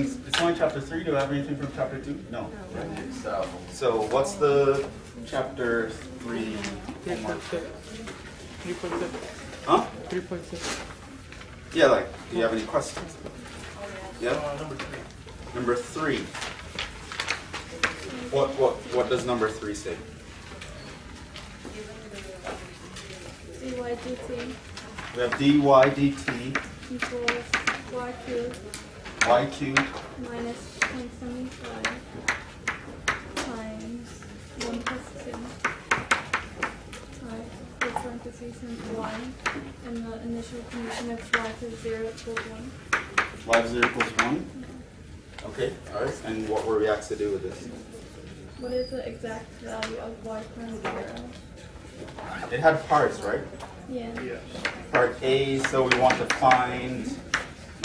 think it's only chapter 3. Do I have anything from chapter 2? No. So what's the chapter 3 homework? 3.6. Huh? 3.6. Yeah, like, do you have any questions? Yeah? Number 3. What does number 3 say? dy dt We have dy dt equals y cubed minus 0.75 times 1 plus 2 parentheses and y, and the initial condition of y to 0 equals 1. y of 0 equals 1? Okay, alright. And what were we asked to do with this? What is the exact value of y prime 0? It had parts, right? Yeah. Part A, so we want to find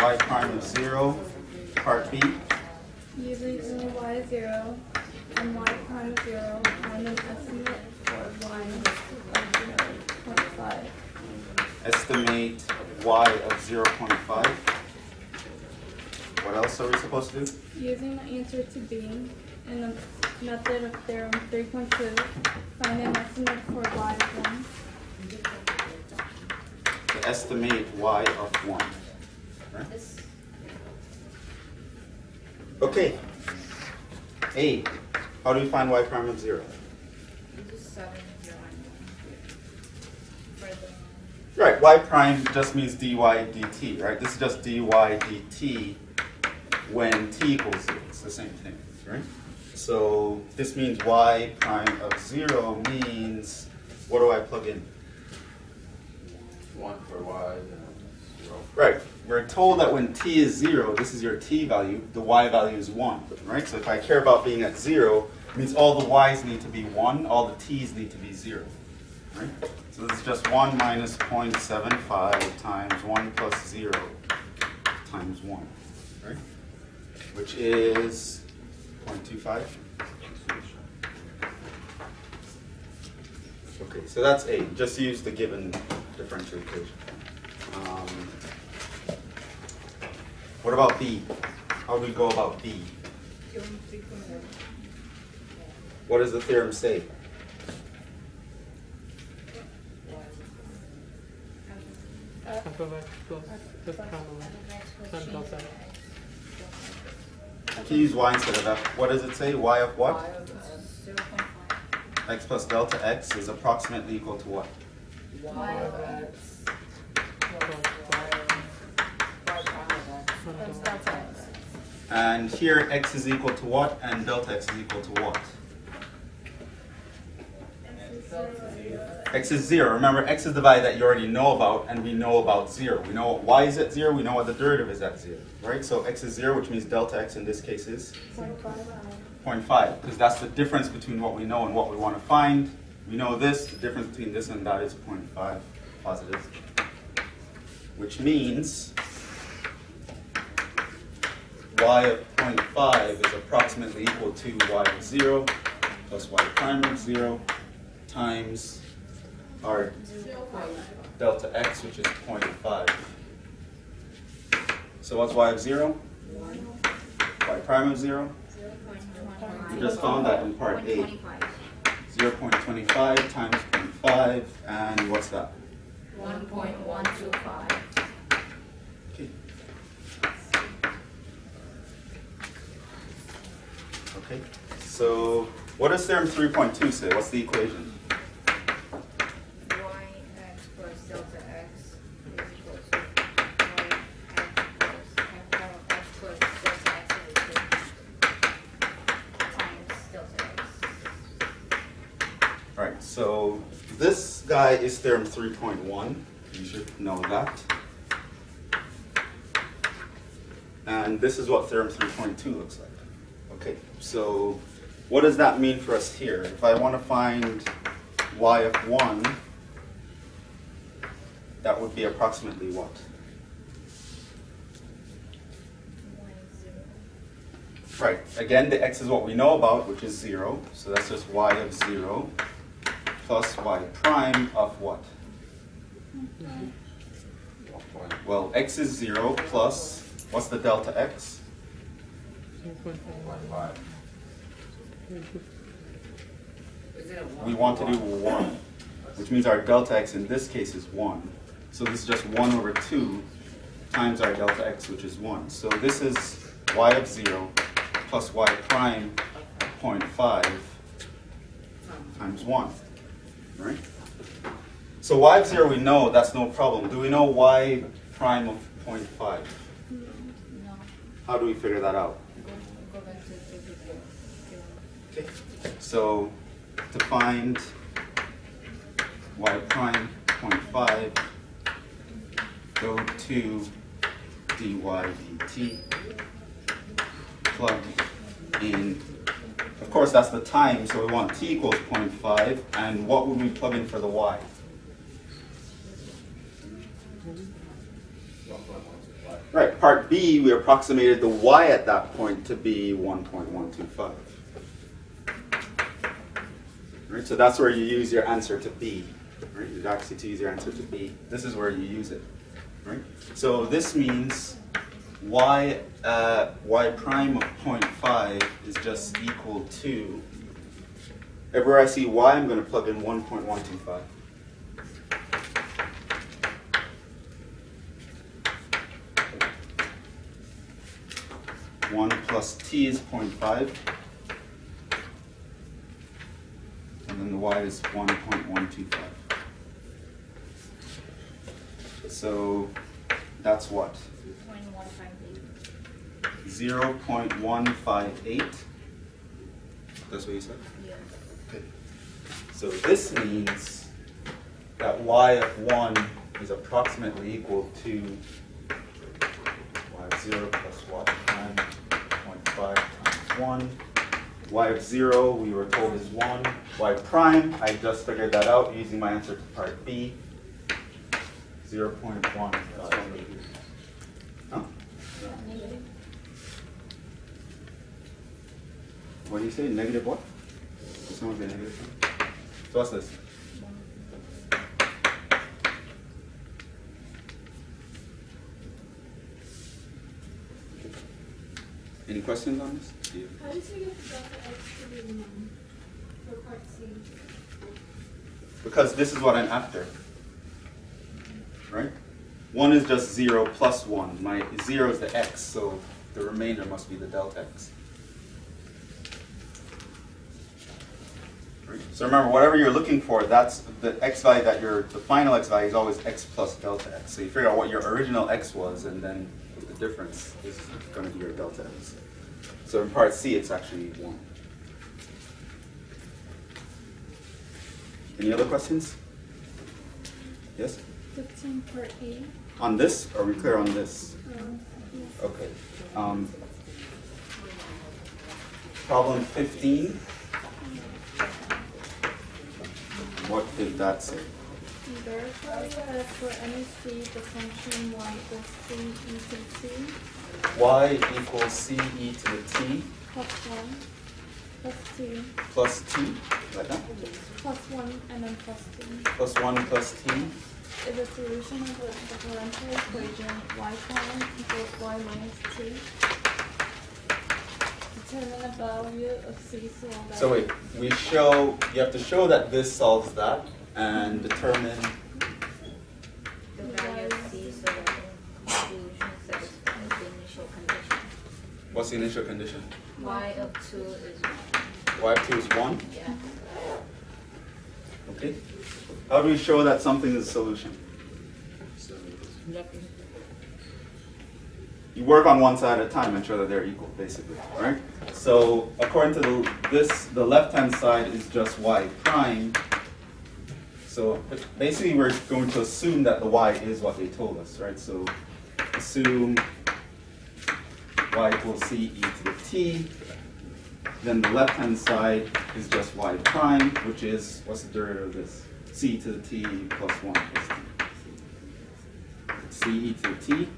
y prime of 0. Part B, Using y is 0 and y prime of 0, find an estimate for y of 0.5. estimate y of 0.5. What else are we supposed to do? Using the answer to b in the method of theorem 3.2, find an estimate for y of 1. To estimate y of 1. Right? Okay. A. How do we find y prime of 0? Right, y prime just means dy dt, right? This is just dy dt when t equals 0. It's the same thing, right? So this means y prime of 0 means, what do I plug in? 1 for y, 0. Right, we're told that when t is 0, this is your t value, the y value is 1, right? So if I care about being at 0, it means all the y's need to be 1, all the t's need to be 0, right? So this is just 1 minus 0.75 times 1 plus 0 times 1, right? Which is 0.25. Okay, so that's A. Just use the given differential equation. What about B? How do we go about B? What does the theorem say? F of x plus this kind of and delta x. I can use y instead of f. What does it say? Y of what? Y of 0.5. X plus delta x is approximately equal to what? Y of x plus y prime of x plus delta x. And here x is equal to what? And delta x is equal to what? X is 0. Remember, x is the value that you already know about, and we know about 0. We know what y is at 0, we know what the derivative is at 0, right? So x is 0, which means delta x in this case is 0.5, because that's the difference between what we know and what we want to find. We know this, the difference between this and that is 0.5 positive, which means y of 0.5 is approximately equal to y of 0 plus y prime of 0 times our delta x, which is 0.5. So what's y of 0? Y prime of 0? We just found that in part A. 0.25 times 0.5, and what's that? 1.125. Okay. Okay. So what does theorem 3.2 say? What's the equation? Yx plus delta x is equal to yx plus delta x is equal times delta x. Right, so this guy is theorem 3.1. You should know that. And this is what theorem 3.2 looks like. Okay, so what does that mean for us here? If I want to find y of 1, that would be approximately what? Right, again, the x is what we know about, which is 0. So that's just y of 0 plus y prime of what? Well, x is 0 plus, what's the delta x? 0.5. Is it a one? We want to do 1, which means our delta x in this case is 1. So this is just 1 over 2 times our delta x, which is 1. So this is y of 0 plus y prime 0.5 times 1, right? So y of 0 we know, that's no problem. Do we know y prime of 0.5? No. How do we figure that out? Go back to the video. Okay. So to find y prime 0.5, go to dy dt, plug in, of course that's the time, so we want t equals 0.5, and what would we plug in for the y? 1.125. Right, part B, we approximated the y at that point to be 1.125. Right, so that's where you use your answer to B. Right, you actually to use your answer to B. This is where you use it. Right, so this means y prime of 0.5 is just equal to, everywhere I see y, I'm going to plug in 1.125. One plus t is 0.5, and then the y is 1.125. So that's what? 0.158. That's what you said? Yes. Okay. So this means that y of 1 is approximately equal to y of 0 plus y prime 0.5 times 1. Y of 0 we were told is 1. Y prime, I just figured that out using my answer to part B. 0.1. Huh? What do you say? Negative what? Did someone say negative something? So what's this? Any questions on this? Yeah. How did you get the delta x to be 1 for part C? Because this is what I'm after. Right? 1 is just 0 plus 1. My 0 is the x, so the remainder must be the delta x. Right? So remember, whatever you're looking for, that's the x value that the final x value is always x plus delta x. So you figure out what your original x was, and then the difference is going to be your delta x. So in part C, it's actually 1. Any other questions? Yes? 15 part A. On this? Are we clear on this? Yes. Okay. Problem 15. What did that say? Verify that for any c, the function y equals c e to the t Y equals c e to the t plus 1 plus 2 plus t, like that? plus 1 and then plus 2 Plus 1 plus t. is a solution of the differential equation y prime equals y minus t. Determine the value of c so that. So wait, you have to show that this solves that, and determine The value of C so that the solution satisfies the initial condition. what's the initial condition? Y of 2 is 1. Y of 2 is 1. Yeah. Okay. How do we show that something is a solution? You work on one side at a time and show that they're equal, basically. All right. So according to the left-hand side is just y prime. So basically, we're going to assume that the y is what they told us, right? So assume y equals c e to the t. Then the left-hand side is just y prime, which is, what's the derivative of this? C to the t plus 1 plus t. C e to the t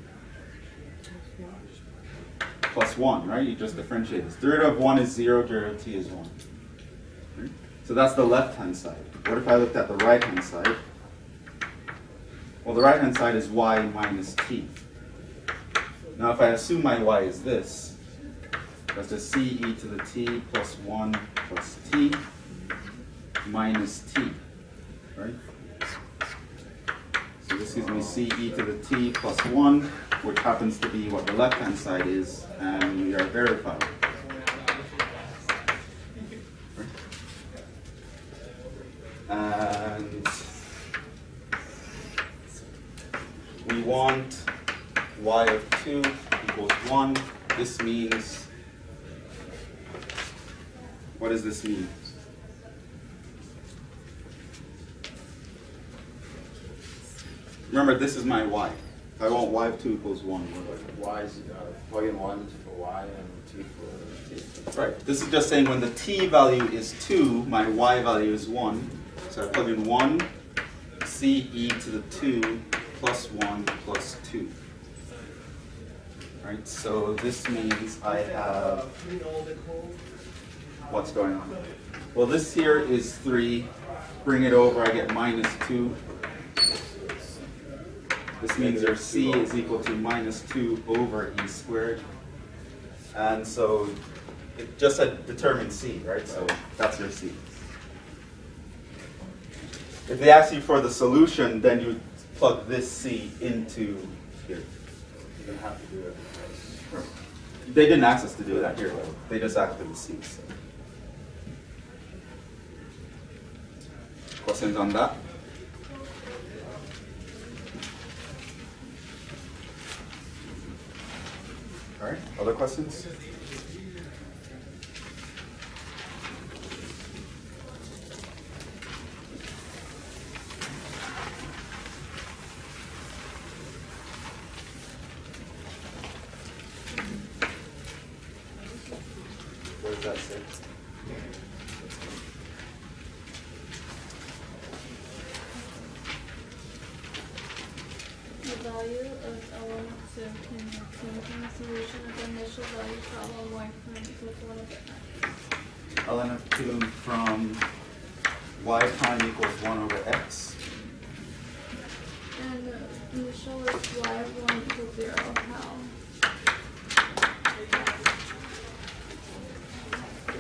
plus 1, right? You just differentiate this. Derivative of 1 is 0, derivative of t is 1. Right? So that's the left-hand side. What if I looked at the right-hand side? Well, the right-hand side is y minus t. Now if I assume my y is this, That's just c e to the t plus 1 plus t minus t, right? So this gives me c e to the t plus 1, which happens to be what the left-hand side is, and we are verified. And we want y of 2 equals 1. This means, what does this mean? Remember, this is my y. If I want y of 2 equals 1, Y is plug in 1 for Y and 2 for T. right. This is just saying when the t value is 2, my y value is 1. So I plug in 1, c e to the 2 plus 1 plus 2. Right, so this means I have, what's going on? Well, this here is 3. Bring it over, I get minus 2. This means your c is equal to minus 2 over e squared. And so it just said determine c, right? So that's your c. If they ask you for the solution, then you plug this c into here. You don't have to do it. They didn't ask us to do that here, though. They just asked for the c. So. Questions on that? All right, other questions? What does that say? The value of ln of 2 can be obtained from the solution of the initial value for ln y prime equals 1 over x. ln of 2 from y prime equals 1 over x. And the initial is y of 1 equals 0. How?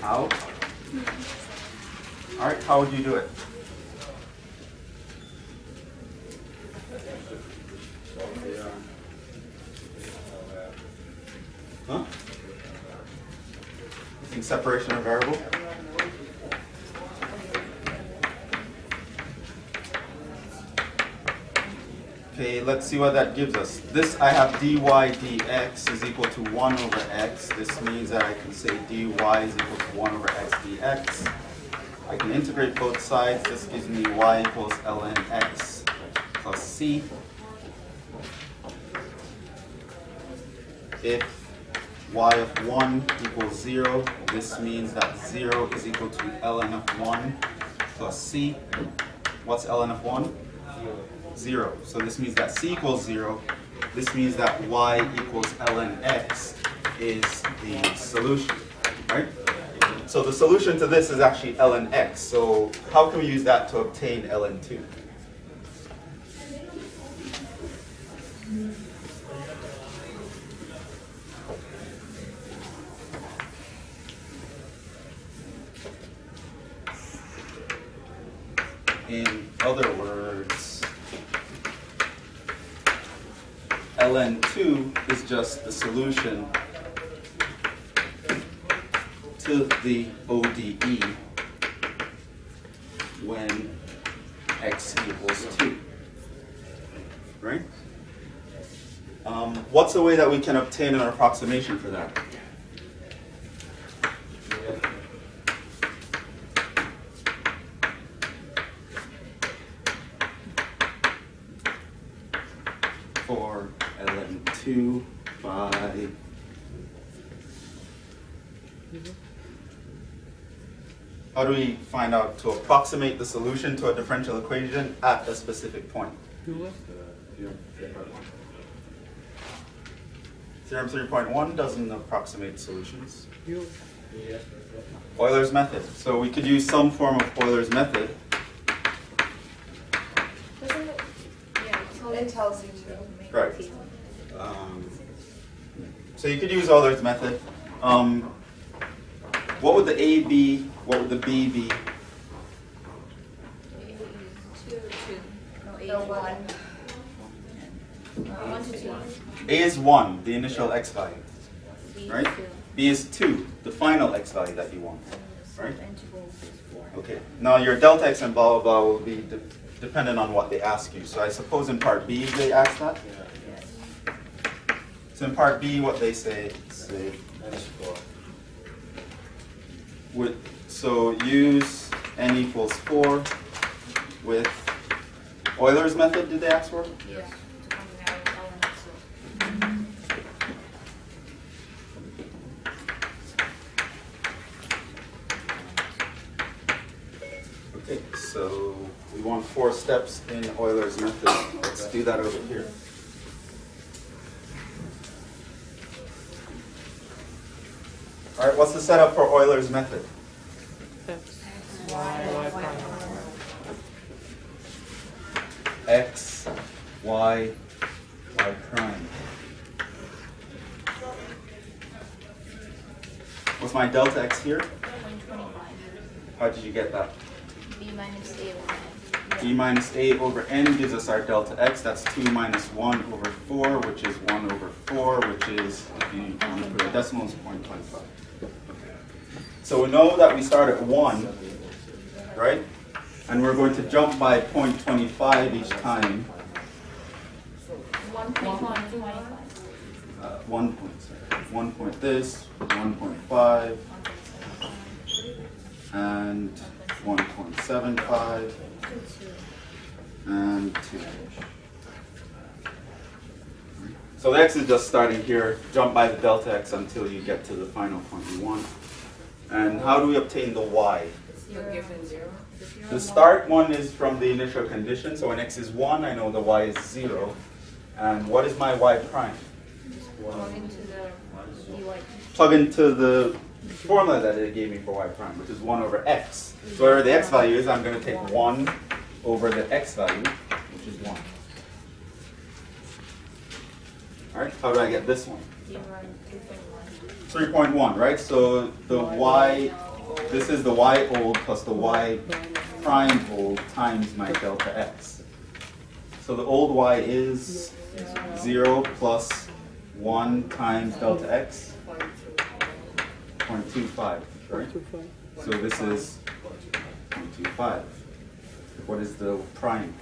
How? All right, how would you do it? Huh? Using separation of variable? Okay, let's see what that gives us. This, I have dy dx is equal to 1 over x. This means that I can say dy is equal to 1 over x dx. I can integrate both sides. This gives me y equals ln x plus c. If y of 1 equals 0, this means that 0 is equal to ln of 1 plus c. What's ln of 1? 0. So this means that c equals 0. This means that y equals ln x is the solution, right? So the solution to this is actually ln x. So how can we use that to obtain ln 2? In other words, ln 2 is just the solution to the ODE when x equals 2, right? What's a way that we can obtain an approximation for that? For ln 2 by how do we find out to approximate the solution to a differential equation at a specific point? Theorem 3.1 doesn't approximate solutions. Euler's method. So we could use some form of Euler's method. Doesn't it? Yeah, it tells you to make Right. T. So you could use Euler's method. What would the A be? What would the B be? Two. No, A is 1. 1 to 2. A is 1, the initial x value, B right? 2. B is 2, the final x value that you want, So right? the interval is 4. Okay. Now your delta x and blah blah blah will be dependent on what they ask you. So I suppose in part B they ask that. Yes. So in part B, what they say, so use n equals 4 with Euler's method. Did they ask for? Yeah. To combine elements. Okay. So we want 4 steps in Euler's method. Let's do that over here. All right. What's the setup for Euler's method? X, Y prime. X, Y, Y prime. What's my delta x here? 0.25. How did you get that? B minus A over N. B minus A over n gives us our delta x. That's 2 minus 1 over 4, which is 1 over 4, which is, if you want to put a decimal, is 0.25. So we know that we start at 1, right? And we're going to jump by 0.25 each time. 1.25. 1 point, sorry. 1 point this, 1.5, and 1.75, and 2. So the x is just starting here. Jump by the delta x until you get to the final point you want. And how do we obtain the y? So given 0. The start one is from the initial condition. So when x is 1, I know the y is 0. And what is my y prime? Plug into the dy. Plug into the formula that it gave me for y prime, which is 1 over x. So whatever the x value is, I'm going to take 1 over the x value, which is 1. All right, how do I get this one? 3.1, right? So the y, this is the y old plus the y prime old times my delta x. So the old y is 0 plus 1 times delta x, 0.25, right? So this is 0.25. What is the prime?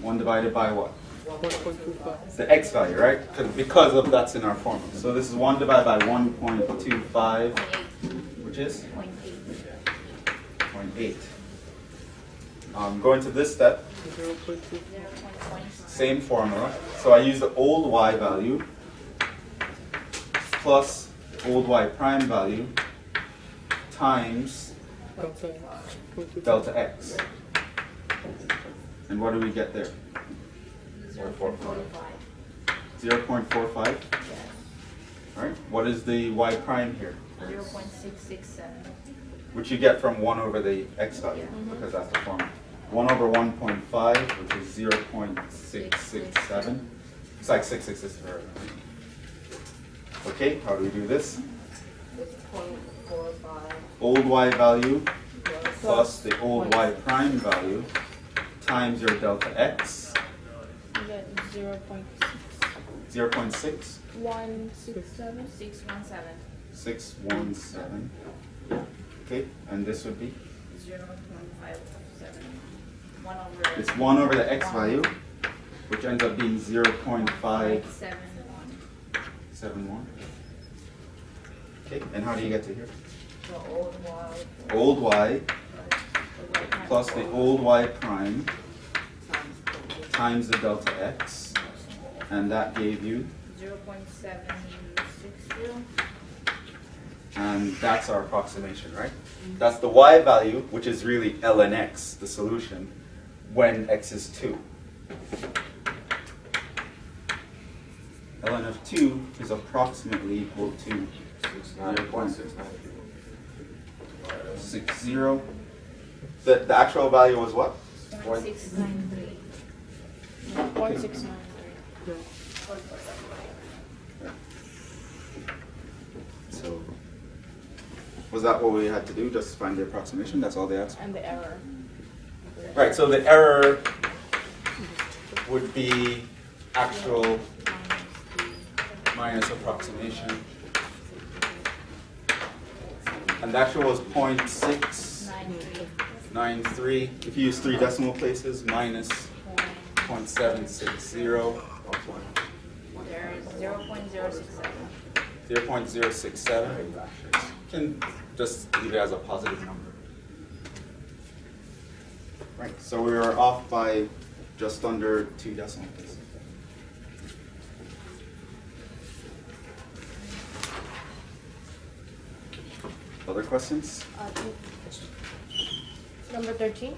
1 divided by what? 1.25. The x value, right? Because of that's in our formula. So this is 1 divided by 1.25, which is 0.8. Going to this step, 0.2. same formula. So I use the old y value plus old y prime value times Delta X. delta x. And what do we get there? 0.45. All right. What is the y prime here? 0.667. Which you get from 1 over the x value, because that's the formula. 1 over 1.5, which is 0.667. It's like 666. Okay, how do we do this? It's 0.45 Old y value plus the old y prime value times your delta x, You get 0.6. 0.6. 167. 617. 617. Okay, and this would be? 0.57. 1 over. It's 1 over the x value, which ends up being 0.571. Okay, and how do you get to here? The old y Old y plus the old y prime times the delta x, and that gave you, 0.760. and that's our approximation, right? That's the y value, which is really ln x, the solution, when x is 2. ln of 2 is approximately equal to 0.60. The actual value was what? 0.693. 0.693. So Was that what we had to do? Just find the approximation? That's all they asked? And the error. Right, so the error would be actual minus approximation. And the actual was 0.693. If you use 3 decimal places, minus 0.760. There is 0.067. 0.067. You can just leave it as a positive number. Right, so we are off by just under 2 decimal places. Other questions? Number 13.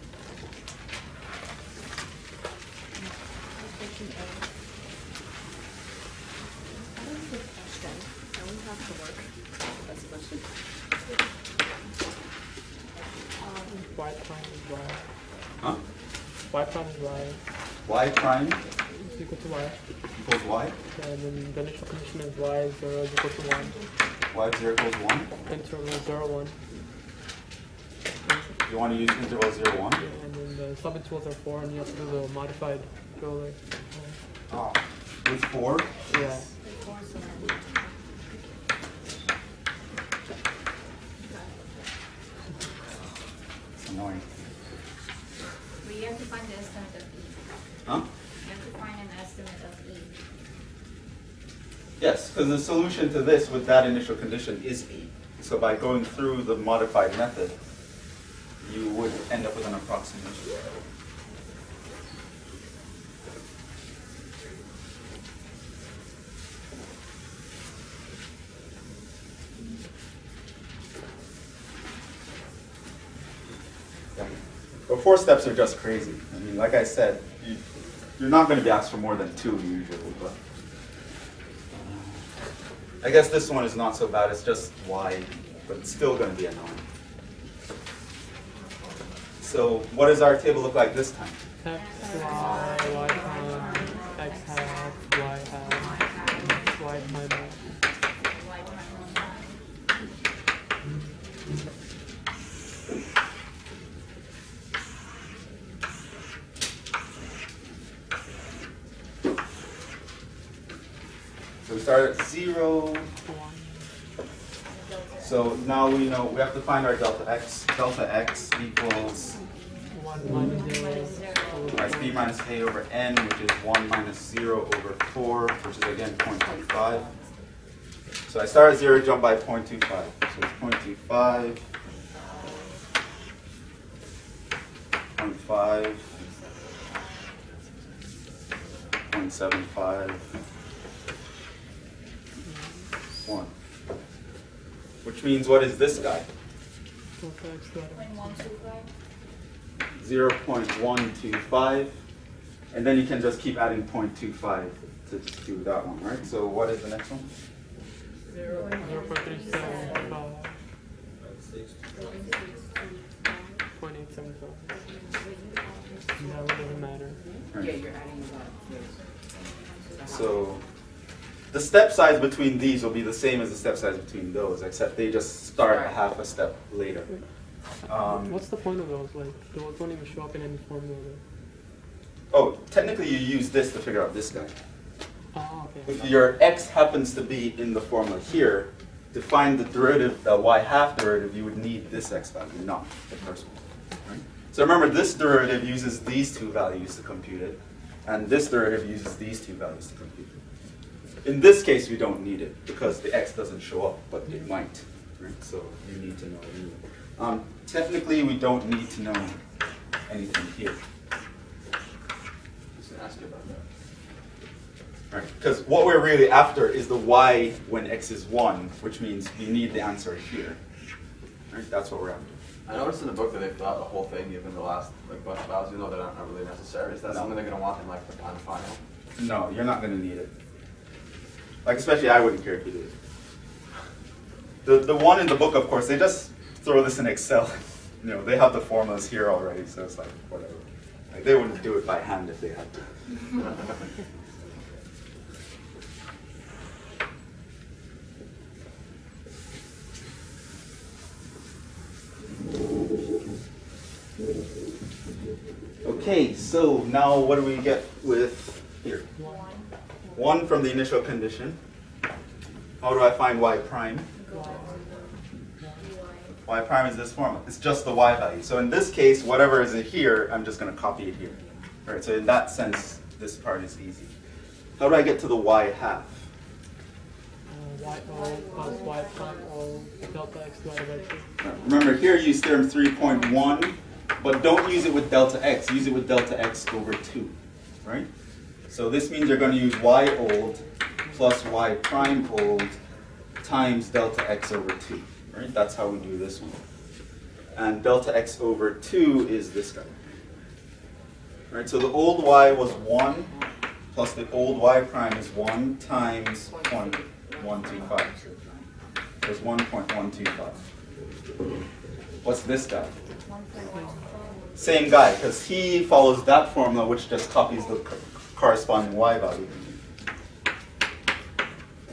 Y prime is y. Huh? Y prime is y. Y prime Is equal to y. equals y. And then the initial condition is y 0 is equal to 1. Y of 0 equals 1. Interval 0, 1. You want to use interval 0, 1? And then the subintervals are 4, and you have to do the modified Euler. Oh. With 4? Yeah. It's annoying. But you have to find the estimate of E. Huh? You have to find an estimate of E. Yes, because the solution to this with that initial condition is E. So by going through the modified method, you would end up with an approximation. Yeah. But 4 steps are just crazy. I mean, like I said, you're not going to be asked for more than 2 usually, but I guess this one is not so bad. It's just y, but it's still going to be annoying. So what does our table look like this time? X, y, y prime, x half, y half, y prime x. So we start at 0. So now we know we have to find our delta x. Delta x equals 1 minus 0. b minus a over n, which is 1 minus 0 over 4, which is again 0.25. So I start at 0, jump by 0.25. So it's 0.25, 0.5, 0.75, 1. Which means what is this guy? Delta x letter. 0.125, and then you can just keep adding 0.25 to do that one, right? So what is the next one? 0.375. 0.875. That one doesn't matter. Right. Yeah, you're adding that. So the step size between these will be the same as the step size between those, except they just start a half a step later. What's the point of those? Like, those don't even show up in any formula. Oh, technically you use this to figure out this guy. Oh, okay. If your x happens to be in the formula here, to find the derivative, the y half derivative, you would need this x value, not the first one. Right? So remember, this derivative uses these 2 values to compute it, and this derivative uses these 2 values to compute it. In this case, we don't need it because the x doesn't show up, but it might. Right? So you need to know it anyway. Technically, we don't need to know anything here. Just gonna ask you about that. Right? Because what we're really after is the y when x is 1, which means we need the answer here. Right? That's what we're after. I noticed in the book that they fill out the whole thing, even the last bunch of values, that aren't really necessary. Is that something they're going to want in the final? No, you're not going to need it. Like, especially I wouldn't care if you did. The one in the book, of course, they just throw this in Excel. They have the formulas here already, so it's like, whatever. Like, they wouldn't do it by hand if they had to. Okay, so now what do we get with here? 1 from the initial condition. How do I find y prime? Y prime is this formula. It's just the y value. So in this case, whatever is in here, I'm just going to copy it here. All right, so in that sense, this part is easy. How do I get to the y half? Y O plus y prime O delta x divided by 2. Remember, here use theorem 3.1, but don't use it with delta x. Use it with delta x over 2, right? So this means you're going to use y old plus y prime old times delta x over 2, right? That's how we do this one. And delta x over 2 is this guy. Right, so the old y was 1 plus the old y prime is 1 times 0.125. There's 1.125. What's this guy? Same guy, because he follows that formula, which just copies the corresponding y value.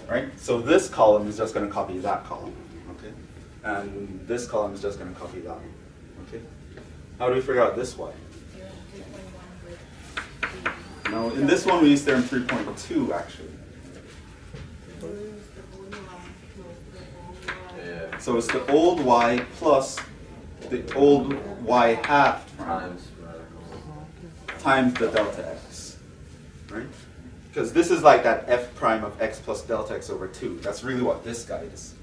Right? So this column is just going to copy that column. Okay? And this column is just going to copy that one. Okay? How do we figure out this y? Now, in this one, we use theorem 3.2, actually. Yeah. So it's the old y plus the old y half times the delta x, right? Because this is like that f prime of x plus delta x over 2. That's really what this guy is.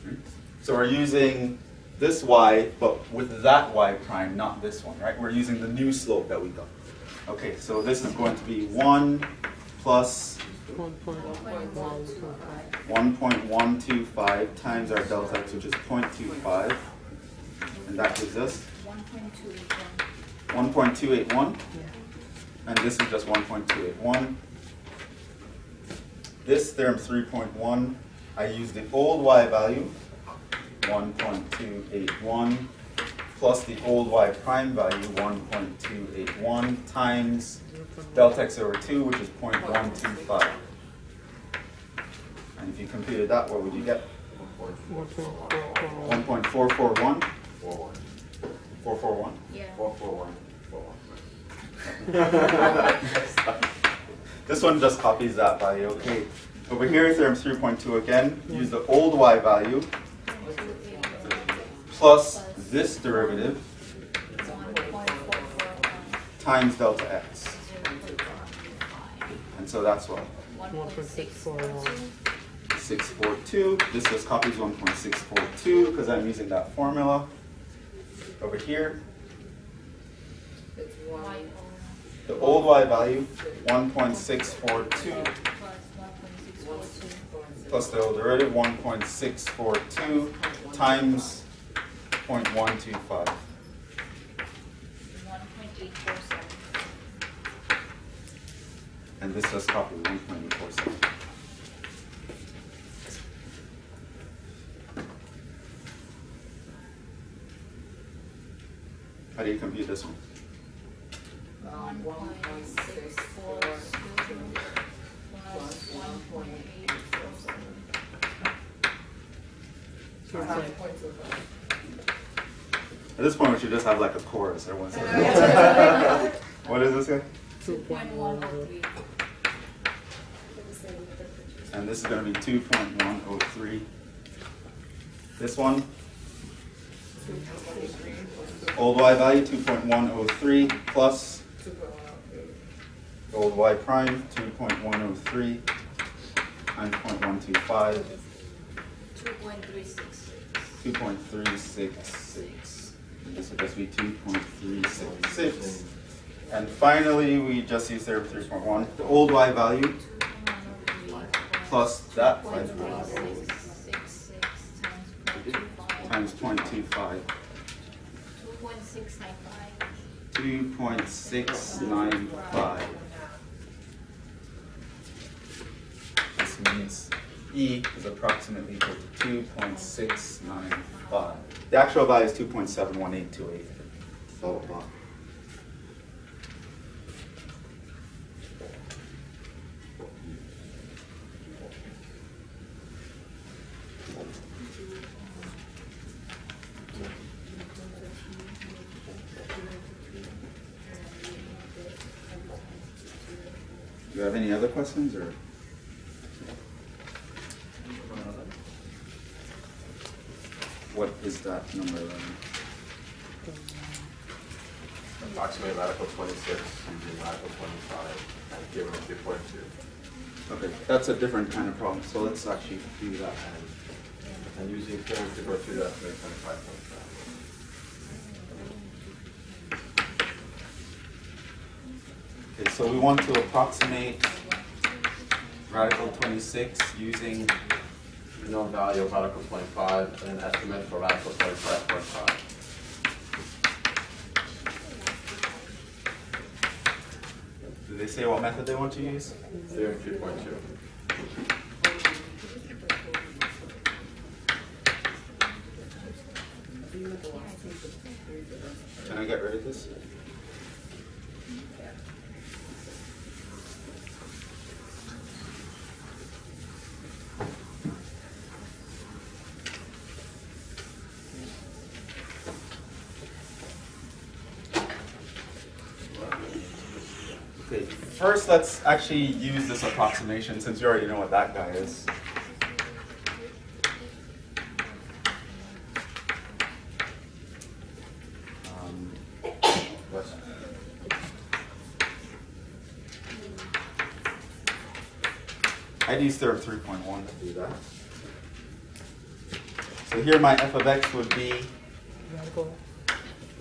Right? So we're using this y, but with that y prime, not this one, right? We're using the new slope that we got. Okay, so this is going to be 1 plus 1.125 times our delta x, which is 0.25. And that gives us 1.281. And this is just 1.281. This theorem 3.1, I use the old y value, 1.281, plus the old y prime value, 1.281, times delta x over 2, which is 0.125. And if you computed that, what would you get? 1.441? 441? Yeah. 441. This one just copies that value. Okay. Over here, theorem 3.2 again. Use the old y value plus this derivative times delta x. And so that's what? 1.641. 642. This just copies 1.642 because I'm using that formula. Over here, It's 1. the old y value, 1.642, plus the old derivative, 1.642 times 0.125. 1.847. And this just copies 1.847. How do you compute this one? 1.642 plus 1.847. So it's like 0.25. At this point, we should just have like a chorus. Everyone's like, what is this guy? 2.103. And this is going to be 2.103. This one, old y value, 2.103 plus 2.103. old y prime, 2.103 times 0.125, 2.366. 2.366. This would just be 2.366. And finally, we just use theorem 3.1. The old y value plus that y value times 0.25. 2.695. This means E is approximately equal to 2.695. The actual value is 2.71828. Blah, blah, blah. Do you have any other questions or? What is that number 11? Approximate radical 26 using radical 25 and given a 3.2. Okay, that's a different kind of problem, so let's actually do that. And using 3.2, that's 25.5. Okay, so we want to approximate radical 26 using Known value of radical 25 and an estimate for radical 25.5. do they say what method they want to use? Theorem 3.2. Can I get rid of this? Okay, first let's actually use this approximation since you already know what that guy is. I'd use theorem 3.1 to do that. So here my f of x would be Radical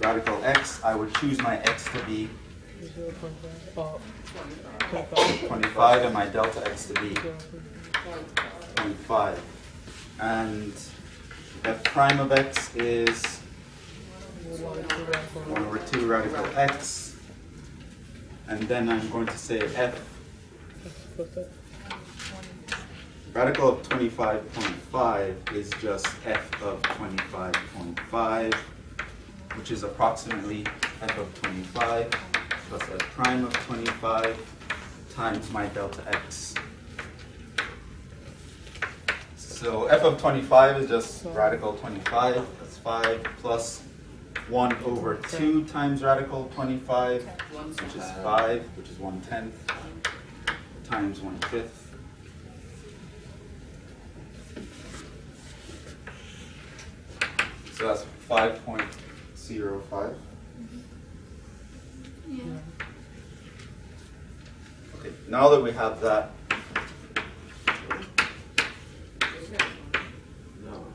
radical x. I would choose my x to be 0.5. 25. 25 and my delta x to be 25. And f prime of x is 1 over 2 radical x. And then I'm going to say f radical of 25.5 is just f of 25.5, which is approximately f of 25 plus f prime of 25 times my delta x. So f of 25 is just radical 25, that's 5, plus 1 over 2 times radical 25, which is 5, which is 1/10, times 1/5. So that's 5.05. Yeah. Okay, now that we have that, No.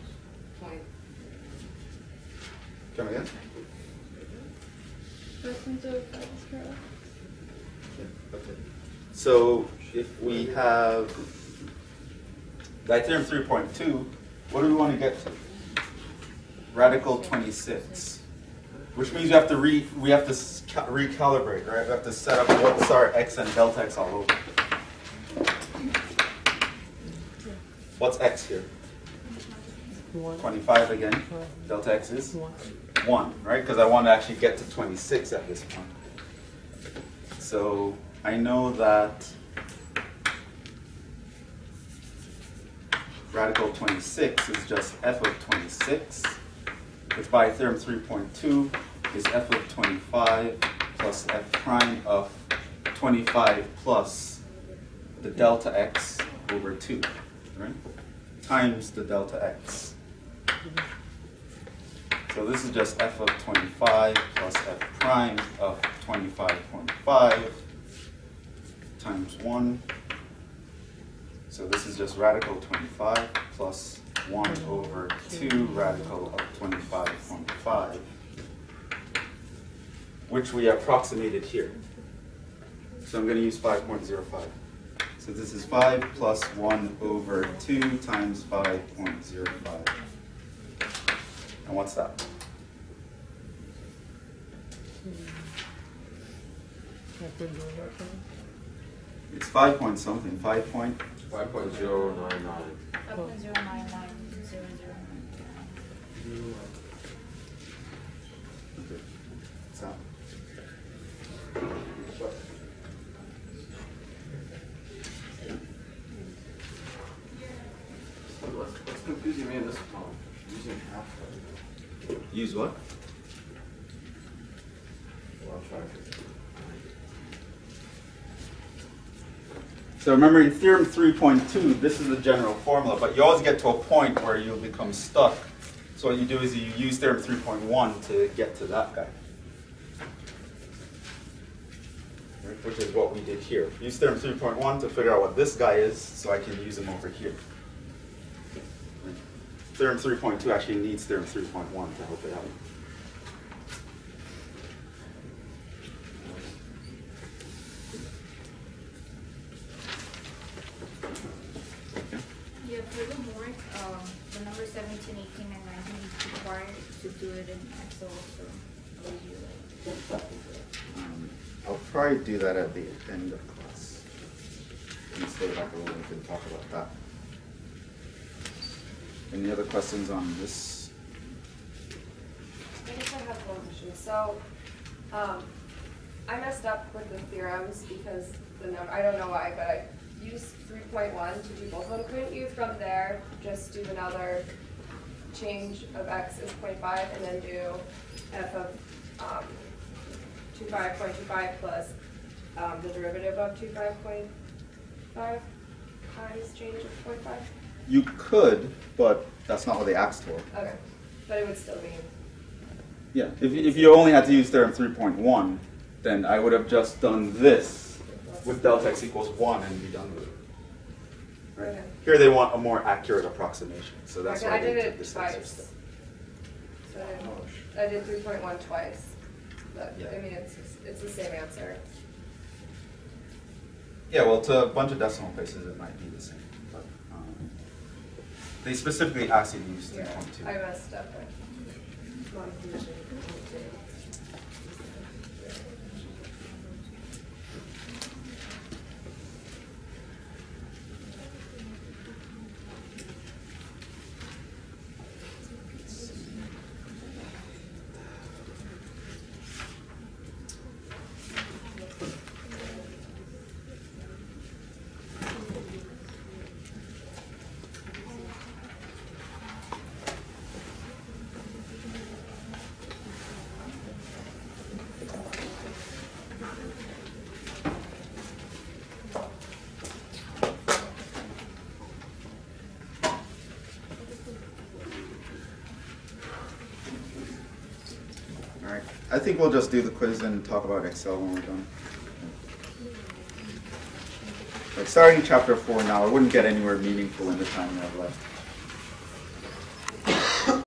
come again? Lessons of correct. Okay. So if we have that theorem 3.2, what do we want to get to? Radical 26, which means we have to recalibrate, right? We have to set up what's our x and delta x all over. What's x here? 25 again. Delta x is 1, right? Because I want to actually get to 26 at this point. So I know that radical 26 is just f of 26, which by theorem 3.2 is f of 25 plus f prime of 25 plus the delta x over 2, right? Times the delta x. So this is just f of 25 plus f prime of 25.5 times 1. So this is just radical 25 plus 1 over 2 radical of 25.5, which we approximated here. So I'm going to use 5.05. So this is 5 plus 1 over 2 times 5.05. And what's that? It's 5 point something, 5 point. 5.099. 5.09900. Okay. What's that? What's confusing me in this problem? Using half of it. Use what? Well, I'm trying to. So remember in theorem 3.2, this is the general formula, but you always get to a point where you'll become stuck. So what you do is you use theorem 3.1 to get to that guy. Right, which is what we did here. Use theorem 3.1 to figure out what this guy is, so I can use him over here. Right. Theorem 3.2 actually needs theorem 3.1 to help it out. Yeah, for the homework, the number 17, 18, and 19 is required to do it in Excel, so I'll leave you like. I'll probably do that at the end of class. Instead of after we can talk about that. Any other questions on this? I guess I have one question. So, I messed up with the theorems because I don't know why, but I used 3.1 to do both of them. Couldn't you from there just do another change of x is 0.5 and then do f of 25.25 plus the derivative of 25.5 times change of 0.5? You could, but that's not what they asked for. Okay, but it would still be. Yeah, if you only had to use theorem 3.1, then I would have just done this with delta x equals 1 and be done with it. Right? Okay. Here they want a more accurate approximation, so that's why I did they took it this extra twice. step. So I did 3.1 twice. But Yeah. I mean, it's the same answer. Yeah, well, to a bunch of decimal places it might be the same, but they specifically asked you to use 3.2. I messed up. Alright, I think we'll just do the quiz and talk about Excel when we're done. Like starting chapter 4 now, I wouldn't get anywhere meaningful in the time we have left.